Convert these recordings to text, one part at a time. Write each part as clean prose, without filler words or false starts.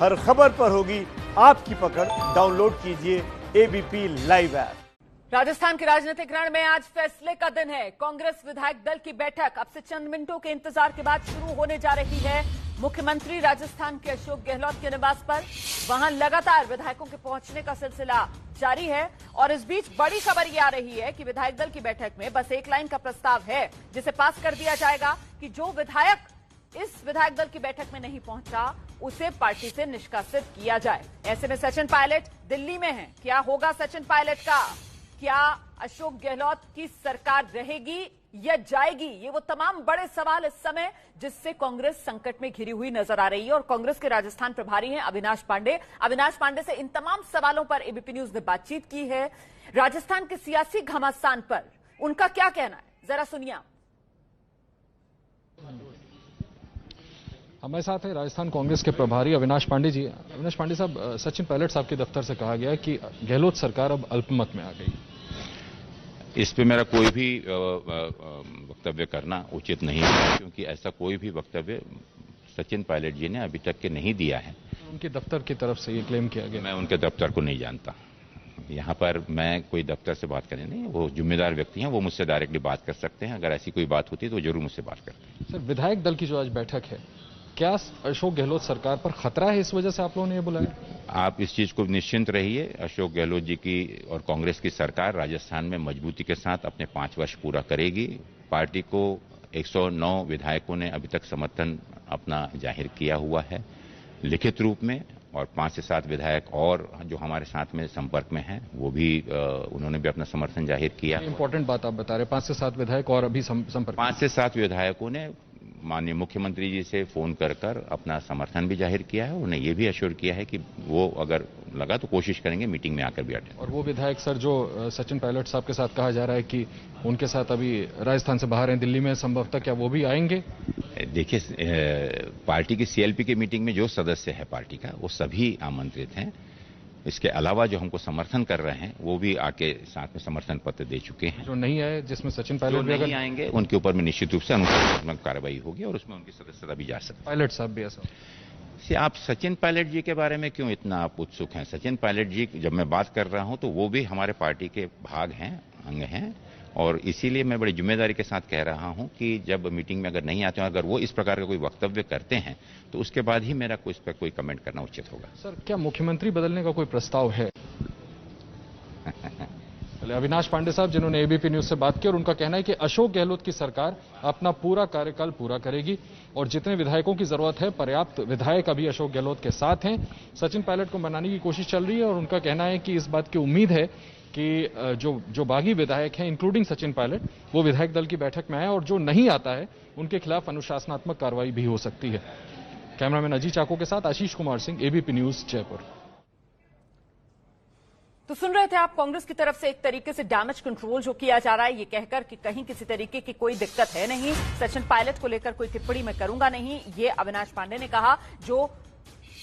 हर खबर पर होगी आपकी पकड़। डाउनलोड कीजिए एबीपी लाइव ऐप। राजस्थान के राजनीतिक रण में आज फैसले का दिन है। कांग्रेस विधायक दल की बैठक अब से चंद मिनटों के इंतजार के बाद शुरू होने जा रही है। मुख्यमंत्री राजस्थान के अशोक गहलोत के निवास पर वहां लगातार विधायकों के पहुंचने का सिलसिला जारी है। और इस बीच बड़ी खबर ये आ रही है कि विधायक दल की बैठक में बस एक लाइन का प्रस्ताव है जिसे पास कर दिया जाएगा कि जो विधायक इस विधायक दल की बैठक में नहीं पहुंचा उसे पार्टी से निष्कासित किया जाए। ऐसे में सचिन पायलट दिल्ली में हैं। क्या होगा सचिन पायलट का? क्या अशोक गहलोत की सरकार रहेगी या जाएगी? ये वो तमाम बड़े सवाल इस समय जिससे कांग्रेस संकट में घिरी हुई नजर आ रही है। और कांग्रेस के राजस्थान प्रभारी हैं अविनाश पांडे। अविनाश पांडे से इन तमाम सवालों पर एबीपी न्यूज ने बातचीत की है। राजस्थान के सियासी घमासान पर उनका क्या कहना है, जरा सुनिए। हमारे साथ है राजस्थान कांग्रेस के प्रभारी अविनाश पांडे जी। अविनाश पांडे साहब, सचिन पायलट साहब के दफ्तर से कहा गया है कि गहलोत सरकार अब अल्पमत में आ गई। इस पे मेरा कोई भी वक्तव्य करना उचित नहीं है, क्योंकि ऐसा कोई भी वक्तव्य सचिन पायलट जी ने अभी तक के नहीं दिया है। उनके दफ्तर की तरफ से ये क्लेम किया गया। मैं उनके दफ्तर को नहीं जानता। यहाँ पर मैं कोई दफ्तर से बात करने नहीं, वो जिम्मेदार व्यक्ति हैं, वो मुझसे डायरेक्टली बात कर सकते हैं। अगर ऐसी कोई बात होती है तो जरूर मुझसे बात करते हैं। सर, विधायक दल की जो आज बैठक है, क्या अशोक गहलोत सरकार पर खतरा है? इस वजह से आप लोगों ने ये बुलाया? आप इस चीज को निश्चिंत रहिए। अशोक गहलोत जी की और कांग्रेस की सरकार राजस्थान में मजबूती के साथ अपने 5 वर्ष पूरा करेगी। पार्टी को 109 विधायकों ने अभी तक समर्थन अपना जाहिर किया हुआ है लिखित रूप में, और 5 से 7 विधायक और जो हमारे साथ में संपर्क में हैं वो भी उन्होंने भी अपना समर्थन जाहिर किया। इंपॉर्टेंट बात आप बता रहे हैं, 5 से 7 विधायक और अभी संपर्क। 5 से 7 विधायकों ने माननीय मुख्यमंत्री जी से फोन कर अपना समर्थन भी जाहिर किया है। उन्हें यह भी अश्योर किया है कि वो अगर लगा तो कोशिश करेंगे मीटिंग में आकर भी अटेंड। और वो विधायक सर जो सचिन पायलट साहब के साथ कहा जा रहा है कि उनके साथ अभी राजस्थान से बाहर हैं, दिल्ली में संभवतः, क्या वो भी आएंगे? देखिए, पार्टी की सीएलपी की मीटिंग में जो सदस्य है पार्टी का वो सभी आमंत्रित हैं। इसके अलावा जो हमको समर्थन कर रहे हैं वो भी आके साथ में समर्थन पत्र दे चुके हैं। जो नहीं आए, जिसमें सचिन पायलट भी नहीं आएंगे, उनके ऊपर में निश्चित रूप से अनुशासनात्मक कार्रवाई होगी और उसमें उनकी सदस्यता भी जा सकती है। पायलट साहब भी ऐसा? आप सचिन पायलट जी के बारे में क्यों इतना आप उत्सुक हैं? सचिन पायलट जी जब मैं बात कर रहा हूं तो वो भी हमारे पार्टी के भाग हैं, अंग हैं, और इसीलिए मैं बड़ी जिम्मेदारी के साथ कह रहा हूं कि जब मीटिंग में अगर नहीं आते हैं, अगर वो इस प्रकार का कोई वक्तव्य करते हैं तो उसके बाद ही मेरा इस पर कोई कमेंट करना उचित होगा। सर, क्या मुख्यमंत्री बदलने का कोई प्रस्ताव है? अविनाश पांडे साहब, जिन्होंने एबीपी न्यूज से बात की, और उनका कहना है कि अशोक गहलोत की सरकार अपना पूरा कार्यकाल पूरा करेगी और जितने विधायकों की जरूरत है पर्याप्त विधायक अभी अशोक गहलोत के साथ हैं। सचिन पायलट को मनाने की कोशिश चल रही है और उनका कहना है कि इस बात की उम्मीद है कि जो बागी विधायक हैं इंक्लूडिंग सचिन पायलट, वो विधायक दल की बैठक में आए और जो नहीं आता है उनके खिलाफ अनुशासनात्मक कार्रवाई भी हो सकती है। कैमरामैन अजीत चाको के साथ आशीष कुमार सिंह, एबीपी न्यूज, जयपुर। तो सुन रहे थे आप, कांग्रेस की तरफ से एक तरीके से डैमेज कंट्रोल जो किया जा रहा है, ये कहकर कि कहीं किसी तरीके की कोई दिक्कत है नहीं, सचिन पायलट को लेकर कोई टिप्पणी मैं करूंगा नहीं, ये अविनाश पांडे ने कहा जो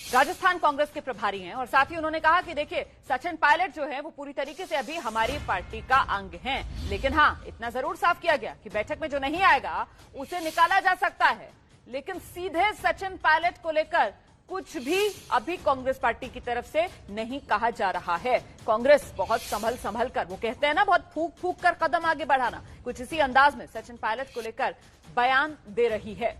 राजस्थान कांग्रेस के प्रभारी हैं। और साथ ही उन्होंने कहा कि देखिए, सचिन पायलट जो है वो पूरी तरीके से अभी हमारी पार्टी का अंग हैं, लेकिन हां, इतना जरूर साफ किया गया कि बैठक में जो नहीं आएगा उसे निकाला जा सकता है। लेकिन सीधे सचिन पायलट को लेकर कुछ भी अभी कांग्रेस पार्टी की तरफ से नहीं कहा जा रहा है। कांग्रेस बहुत संभल कर, वो कहते हैं ना, बहुत फूक कर कदम आगे बढ़ाना, कुछ इसी अंदाज में सचिन पायलट को लेकर बयान दे रही है।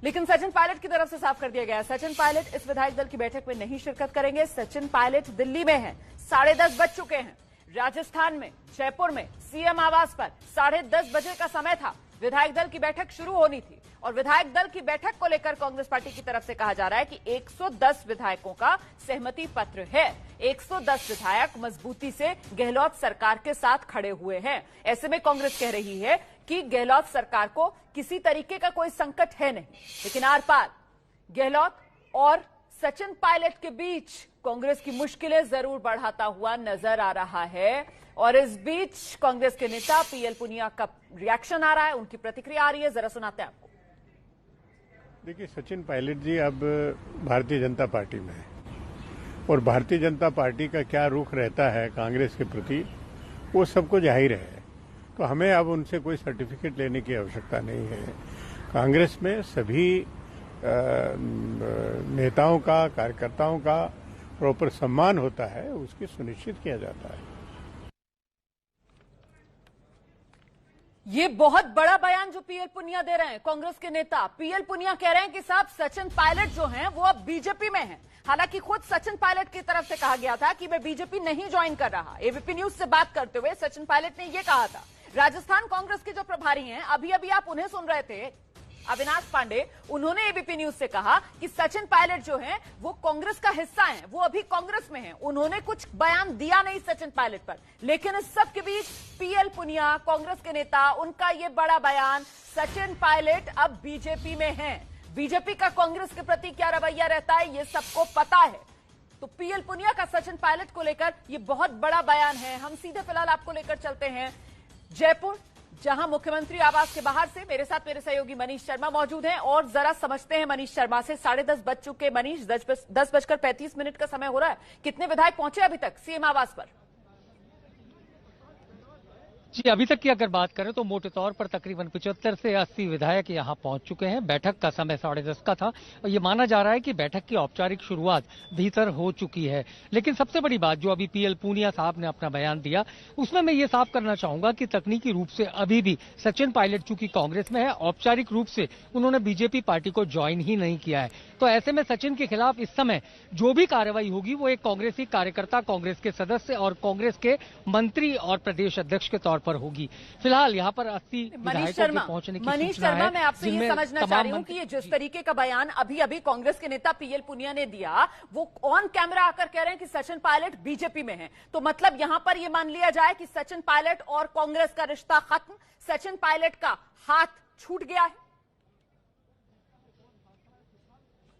लेकिन सचिन पायलट की तरफ से साफ कर दिया गया, सचिन पायलट इस विधायक दल की बैठक में नहीं शिरकत करेंगे। सचिन पायलट दिल्ली में हैं, 10:30 बज चुके हैं। राजस्थान में, जयपुर में सीएम आवास पर 10:30 बजे का समय था, विधायक दल की बैठक शुरू होनी थी। और विधायक दल की बैठक को लेकर कांग्रेस पार्टी की तरफ से कहा जा रहा है कि 110 विधायकों का सहमति पत्र है। 110 विधायक मजबूती से गहलोत सरकार के साथ खड़े हुए हैं। ऐसे में कांग्रेस कह रही है कि गहलोत सरकार को किसी तरीके का कोई संकट है नहीं, लेकिन आर पार गहलोत और सचिन पायलट के बीच कांग्रेस की मुश्किलें जरूर बढ़ाता हुआ नजर आ रहा है। और इस बीच कांग्रेस के नेता पीएल पुनिया का रिएक्शन आ रहा है, उनकी प्रतिक्रिया आ रही है, जरा सुनाते हैं आपको। देखिए, सचिन पायलट जी अब भारतीय जनता पार्टी में है और भारतीय जनता पार्टी का क्या रुख रहता है कांग्रेस के प्रति वो सबको जाहिर है। तो हमें अब उनसे कोई सर्टिफिकेट लेने की आवश्यकता नहीं है। कांग्रेस में सभी नेताओं का, कार्यकर्ताओं का प्रॉपर सम्मान होता है, उसकी सुनिश्चित किया जाता है। ये बहुत बड़ा बयान जो पीएल पुनिया दे रहे हैं, कांग्रेस के नेता पीएल पुनिया कह रहे हैं कि साहब सचिन पायलट जो हैं वो अब बीजेपी में हैं। हालांकि खुद सचिन पायलट की तरफ से कहा गया था कि मैं बीजेपी नहीं ज्वाइन कर रहा। एबीपी न्यूज से बात करते हुए सचिन पायलट ने यह कहा था। राजस्थान कांग्रेस के जो प्रभारी हैं, अभी अभी आप उन्हें सुन रहे थे, अविनाश पांडे, उन्होंने एबीपी न्यूज से कहा कि सचिन पायलट जो हैं वो कांग्रेस का हिस्सा हैं, वो अभी कांग्रेस में हैं। उन्होंने कुछ बयान दिया नहीं सचिन पायलट पर, लेकिन इस सब के बीच पीएल पुनिया, कांग्रेस के नेता, उनका ये बड़ा बयान, सचिन पायलट अब बीजेपी में हैं। बीजेपी का कांग्रेस के प्रति क्या रवैया रहता है ये सबको पता है। तो पीएल पुनिया का सचिन पायलट को लेकर ये बहुत बड़ा बयान है। हम सीधे फिलहाल आपको लेकर चलते हैं जयपुर, जहां मुख्यमंत्री आवास के बाहर से मेरे साथ मेरे सहयोगी मनीष शर्मा मौजूद हैं और जरा समझते हैं मनीष शर्मा से। 10:30 बज चुके। मनीष, 10:35 का समय हो रहा है। कितने विधायक पहुंचे अभी तक सीएम आवास पर? जी, अभी तक की अगर बात करें तो मोटे तौर पर तकरीबन 75 से 80 विधायक यहां पहुंच चुके हैं। बैठक का समय 10:30 का था और ये माना जा रहा है कि बैठक की औपचारिक शुरुआत भीतर हो चुकी है। लेकिन सबसे बड़ी बात जो अभी पीएल पुनिया साहब ने अपना बयान दिया, उसमें मैं ये साफ करना चाहूंगा कि तकनीकी रूप से अभी भी सचिन पायलट चूंकि कांग्रेस में है, औपचारिक रूप से उन्होंने बीजेपी पार्टी को ज्वाइन ही नहीं किया है। तो ऐसे में सचिन के खिलाफ इस समय जो भी कार्रवाई होगी वो एक कांग्रेसी कार्यकर्ता, कांग्रेस के सदस्य और कांग्रेस के मंत्री और प्रदेश अध्यक्ष के तौर पर होगी। फिलहाल यहाँ पर 80 विधायकों के पहुंचने की सूचना है। मैं आपसे ये समझना चाह रही हूँ कि ये जिस तरीके का बयान अभी अभी कांग्रेस के नेता पीएल पुनिया ने दिया, वो ऑन कैमरा आकर कह रहे हैं कि सचिन पायलट बीजेपी में है। तो मतलब यहाँ पर ये मान लिया जाए कि सचिन पायलट और कांग्रेस का रिश्ता खत्म, सचिन पायलट का हाथ छूट गया है?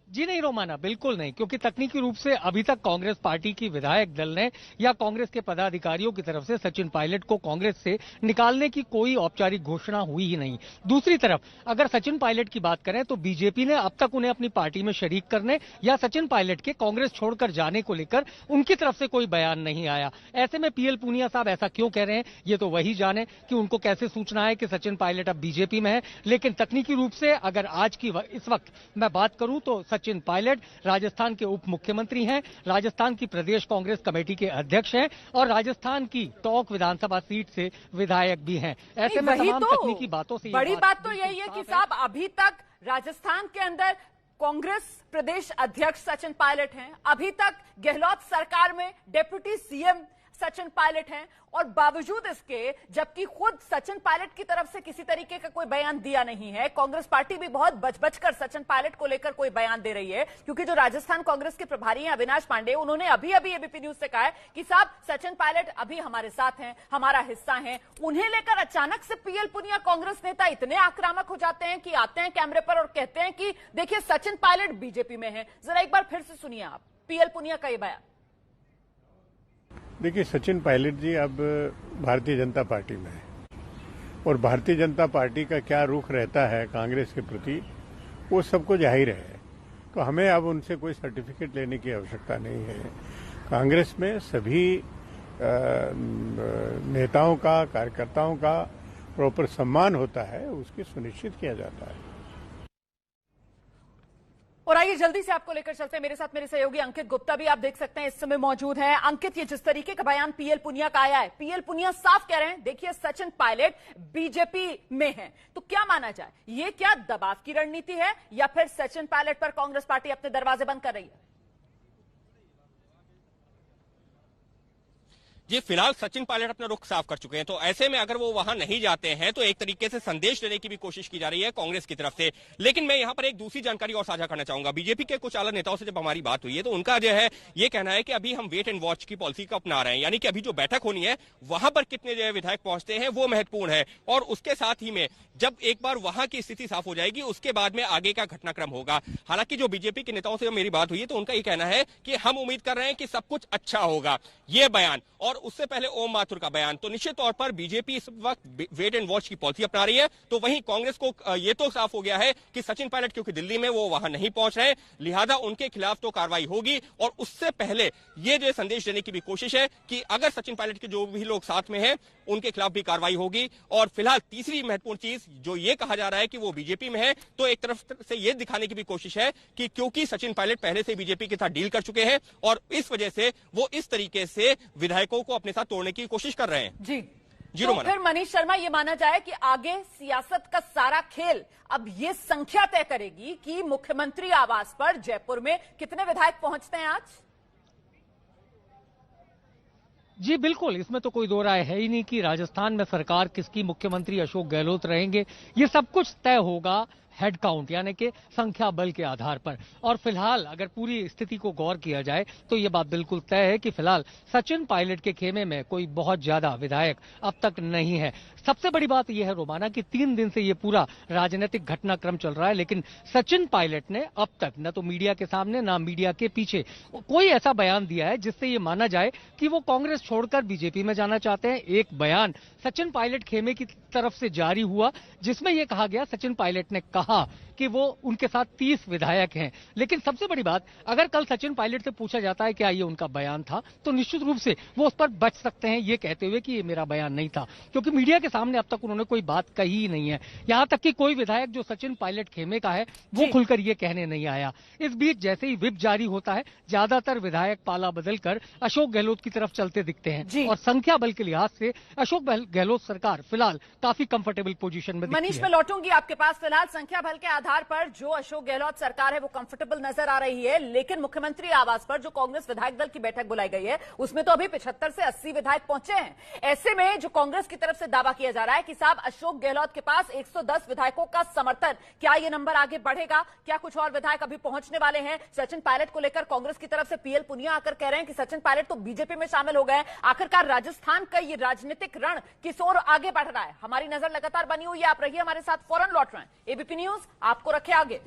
जी नहीं रोमाना, बिल्कुल नहीं, क्योंकि तकनीकी रूप से अभी तक कांग्रेस पार्टी की विधायक दल ने या कांग्रेस के पदाधिकारियों की तरफ से सचिन पायलट को कांग्रेस से निकालने की कोई औपचारिक घोषणा हुई ही नहीं। दूसरी तरफ अगर सचिन पायलट की बात करें तो बीजेपी ने अब तक उन्हें अपनी पार्टी में शरीक करने या सचिन पायलट के कांग्रेस छोड़कर जाने को लेकर उनकी तरफ से कोई बयान नहीं आया। ऐसे में पीएल पुनिया साहब ऐसा क्यों कह रहे हैं ये तो वही जाने कि उनको कैसे सूचना है कि सचिन पायलट अब बीजेपी में है। लेकिन तकनीकी रूप से अगर आज की इस वक्त मैं बात करूं तो सचिन पायलट राजस्थान के उप मुख्यमंत्री हैं, राजस्थान की प्रदेश कांग्रेस कमेटी के अध्यक्ष हैं और राजस्थान की टोंक विधानसभा सीट से विधायक भी हैं। ऐसे में तमाम तकनीकी बातों से बड़ी बात तो यही है कि साहब अभी तक राजस्थान के अंदर कांग्रेस प्रदेश अध्यक्ष सचिन पायलट हैं, अभी तक गहलोत सरकार में डिप्टी सीएम सचिन पायलट हैं और बावजूद इसके जबकि खुद सचिन पायलट की तरफ से किसी तरीके का कोई बयान दिया नहीं है, कांग्रेस पार्टी भी बहुत बच कर सचिन पायलट को लेकर कोई बयान दे रही है। क्योंकि जो राजस्थान कांग्रेस के प्रभारी हैं अविनाश पांडे, उन्होंने अभी अभी एबीपी न्यूज से कहा है कि साहब सचिन पायलट अभी हमारे साथ हैं, हमारा हिस्सा हैं। उन्हें लेकर अचानक से पीएल पुनिया कांग्रेस नेता इतने आक्रामक हो जाते हैं कि आते हैं कैमरे पर और कहते हैं कि देखिए सचिन पायलट बीजेपी में है। जरा एक बार फिर से सुनिए आप पीएल पुनिया का ये बयान। देखिए, सचिन पायलट जी अब भारतीय जनता पार्टी में है और भारतीय जनता पार्टी का क्या रुख रहता है कांग्रेस के प्रति वो सबको जाहिर है। तो हमें अब उनसे कोई सर्टिफिकेट लेने की आवश्यकता नहीं है। कांग्रेस में सभी नेताओं का, कार्यकर्ताओं का प्रॉपर सम्मान होता है, उसकी सुनिश्चित किया जाता है। और आइए जल्दी से आपको लेकर चलते हैं, मेरे साथ मेरे सहयोगी अंकित गुप्ता भी आप देख सकते हैं इस समय मौजूद हैं। अंकित, ये जिस तरीके का बयान पीएल पुनिया का आया है, पीएल पुनिया साफ कह रहे हैं देखिए सचिन पायलट बीजेपी में है, तो क्या माना जाए, ये क्या दबाव की रणनीति है या फिर सचिन पायलट पर कांग्रेस पार्टी अपने दरवाजे बंद कर रही है? जी, फिलहाल सचिन पायलट अपना रुख साफ कर चुके हैं, तो ऐसे में अगर वो वहां नहीं जाते हैं तो एक तरीके से संदेश देने की भी कोशिश की जा रही है कांग्रेस की तरफ से। लेकिन मैं यहां पर एक दूसरी जानकारी और साझा करना चाहूंगा। बीजेपी के कुछ आला नेताओं से जब हमारी बात हुई है तो उनका जो है ये कहना है कि अभी हम वेट एंड वॉच की पॉलिसी को अपना रहे हैं, यानी कि अभी जो बैठक होनी है वहां पर कितने जो है विधायक पहुंचते हैं वो महत्वपूर्ण है। और उसके साथ ही में जब एक बार वहां की स्थिति साफ हो जाएगी उसके बाद में आगे का घटनाक्रम होगा। हालांकि जो बीजेपी के नेताओं से मेरी बात हुई है तो उनका ये कहना है कि हम उम्मीद कर रहे हैं कि सब कुछ अच्छा होगा। ये बयान और और उससे पहले ओम माथुर का बयान। तो निश्चित तौर पर बीजेपी इस वक्त वेट एंड वॉच की पॉलिसी अपना रही है। तो वहीं कांग्रेस को ये तो साफ हो गया है कि सचिन पायलट क्योंकि दिल्ली में वो वहां नहीं पहुंच रहे, लिहाजा उनके खिलाफ तो कार्रवाई होगी। और उससे पहले ये जो संदेश देने की भी कोशिश है कि अगर सचिन पायलट के जो भी लोग साथ में हैं उनके खिलाफ भी कार्रवाई होगी। और फिलहाल तीसरी महत्वपूर्ण चीज जो ये कहा जा रहा है कि वो बीजेपी में है, तो एक तरफ से ये दिखाने की भी कोशिश है कि क्योंकि सचिन पायलट पहले से बीजेपी के साथ डील कर चुके हैं और इस वजह से वो इस तरीके से विधायकों को अपने साथ तोड़ने की कोशिश कर रहे हैं। जी तो फिर मनीष शर्मा, ये माना जाए कि आगे सियासत का सारा खेल अब ये संख्या तय करेगी कि मुख्यमंत्री आवास पर जयपुर में कितने विधायक पहुंचते हैं आज? जी बिल्कुल, इसमें तो कोई दो राय है ही नहीं कि राजस्थान में सरकार किसकी, मुख्यमंत्री अशोक गहलोत रहेंगे। ये सब कुछ तय होगा हेड काउंट यानी कि संख्या बल के आधार पर। और फिलहाल अगर पूरी स्थिति को गौर किया जाए तो ये बात बिल्कुल तय है कि फिलहाल सचिन पायलट के खेमे में कोई बहुत ज्यादा विधायक अब तक नहीं है। सबसे बड़ी बात यह है रोमाना कि 3 दिन से ये पूरा राजनीतिक घटनाक्रम चल रहा है, लेकिन सचिन पायलट ने अब तक न तो मीडिया के सामने न मीडिया के पीछे कोई ऐसा बयान दिया है जिससे ये माना जाए कि वो कांग्रेस छोड़कर बीजेपी में जाना चाहते हैं। एक बयान सचिन पायलट खेमे की तरफ से जारी हुआ जिसमें यह कहा गया, सचिन पायलट ने कहा कि वो उनके साथ 30 विधायक हैं। लेकिन सबसे बड़ी बात, अगर कल सचिन पायलट से पूछा जाता है क्या ये उनका बयान था, तो निश्चित रूप से वो उस पर बच सकते हैं ये कहते हुए कि ये मेरा बयान नहीं था, क्योंकि मीडिया के सामने अब तक उन्होंने कोई बात कही ही नहीं है। यहां तक कि कोई विधायक जो सचिन पायलट खेमे का है वो खुलकर ये कहने नहीं आया। इस बीच जैसे ही विप जारी होता है, ज्यादातर विधायक पाला बदलकर अशोक गहलोत की तरफ चलते दिखते हैं और संख्या बल के लिहाज से अशोक गहलोत सरकार फिलहाल काफी कंफर्टेबल पोजीशन में दिखती है। मनीष, मैं लौटूंगी आपके पास। फिलहाल संख्या बल के आधार पर जो अशोक गहलोत सरकार है वो कंफर्टेबल नजर आ रही है, लेकिन मुख्यमंत्री आवास पर जो कांग्रेस विधायक दल की बैठक बुलाई गई है उसमें तो अभी 75 से 80 विधायक पहुंचे हैं। ऐसे में जो कांग्रेस की तरफ से दावा किया जा रहा है कि साहब अशोक गहलोत के पास 110 विधायकों का समर्थन, क्या ये नंबर आगे बढ़ेगा? क्या कुछ और विधायक अभी पहुंचने वाले हैं? सचिन पायलट को लेकर कांग्रेस की तरफ से पीएल पुनिया आकर कह रहे हैं कि सचिन पायलट तो बीजेपी में शामिल हो गए। आखिरकार राजस्थान का ये राजनीतिक रण किस ओर आगे बढ़ रहा है? हमारी नजर लगातार बनी हुई है। आप रहिए हमारे साथ, फौरन लौट रहे हैं। एबीपी न्यूज आपको रखे आगे।